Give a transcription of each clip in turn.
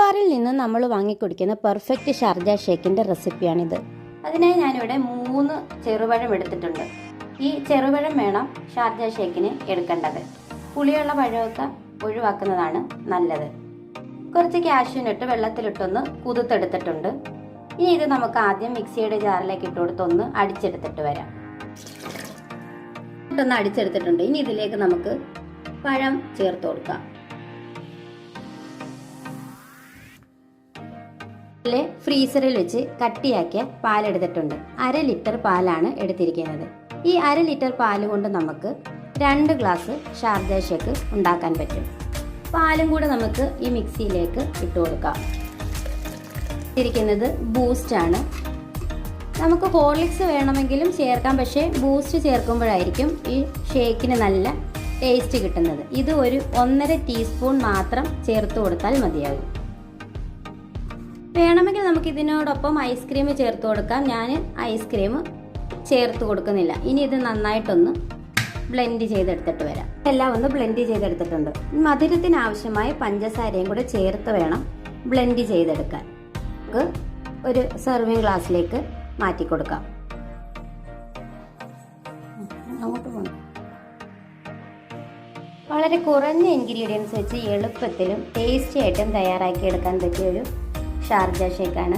ബാറിൽ നിന്ന് നമ്മൾ വാങ്ങിക്കുടിക്കുന്ന പെർഫെക്റ്റ് ഷാർജ ഷേക്കിൻ്റെ റെസിപ്പിയാണിത്. അതിനായി ഞാനിവിടെ 3 ചെറുപഴം എടുത്തിട്ടുണ്ട്. ഈ ചെറുപഴം വേണം ഷാർജ ഷേക്കിന് എടുക്കേണ്ടത്. പുളിയുള്ള പഴമൊക്കെ ഒഴിവാക്കുന്നതാണ് നല്ലത്. കുറച്ച് കാഷ്യൂനട്ട് വെള്ളത്തിലിട്ടൊന്ന് കുതിർത്തെടുത്തിട്ടുണ്ട്. ഇനി ഇത് നമുക്ക് ആദ്യം മിക്സിയുടെ ജാറിലേക്ക് ഇട്ട് കൊടുത്തൊന്ന് അടിച്ചെടുത്തിട്ട് വരാം. ഇട്ടൊന്ന് അടിച്ചെടുത്തിട്ടുണ്ട്. ഇനി ഇതിലേക്ക് നമുക്ക് പഴം ചേർത്ത് കൊടുക്കാം. ഫ്രീസറിൽ വെച്ച് കട്ടിയാക്കിയ പാലെടുത്തിട്ടുണ്ട്. 1/2 ലിറ്റർ പാലാണ് എടുത്തിരിക്കുന്നത്. ഈ 1/2 ലിറ്റർ പാല് കൊണ്ട് നമുക്ക് 2 ഗ്ലാസ് ഷാർജ ഷേക്ക് ഉണ്ടാക്കാൻ പറ്റും. പാലും കൂടെ നമുക്ക് ഈ മിക്സിയിലേക്ക് ഇട്ട് കൊടുക്കാം. ഇരിക്കുന്നത് ബൂസ്റ്റ് ആണ്. നമുക്ക് ഹോർലിക്സ് വേണമെങ്കിലും ചേർക്കാം, പക്ഷേ ബൂസ്റ്റ് ചേർക്കുമ്പോഴായിരിക്കും ഈ ഷേക്കിന് നല്ല ടേസ്റ്റ് കിട്ടുന്നത്. ഇത് ഒരു 1.5 ടീസ്പൂൺ മാത്രം ചേർത്ത് കൊടുത്താൽ മതിയാകും. വേണമെങ്കിൽ നമുക്ക് ഇതിനോടൊപ്പം ഐസ്ക്രീം ചേർത്ത് കൊടുക്കാം. ഞാൻ ഐസ്ക്രീം ചേർത്ത് കൊടുക്കുന്നില്ല. ഇനി ഇത് നന്നായിട്ടൊന്ന് ബ്ലെൻഡ് ചെയ്തെടുത്തിട്ട് വരാം. എല്ലാം ഒന്ന് ബ്ലെൻഡ് ചെയ്തെടുത്തിട്ടുണ്ട്. മധുരത്തിന് ആവശ്യമായ പഞ്ചസാരയും കൂടെ ചേർത്ത് വേണം ബ്ലെൻഡ് ചെയ്തെടുക്കാൻ. നമുക്ക് ഒരു സെർവിങ് ഗ്ലാസ്സിലേക്ക് മാറ്റി കൊടുക്കാം. അങ്ങോട്ട് പോകണം. വളരെ കുറഞ്ഞ ഇൻഗ്രീഡിയൻസ് വെച്ച് എളുപ്പത്തിലും ടേസ്റ്റി ആയിട്ടും തയ്യാറാക്കി എടുക്കാൻ പറ്റിയ ഒരു ഷാർജ ഷേക്കാണ്.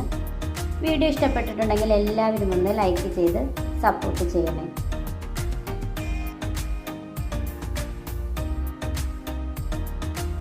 വീഡിയോ ഇഷ്ടപ്പെട്ടിട്ടുണ്ടെങ്കിൽ എല്ലാവരും ഒന്ന് ലൈക്ക് ചെയ്ത് സപ്പോർട്ട് ചെയ്യണേ.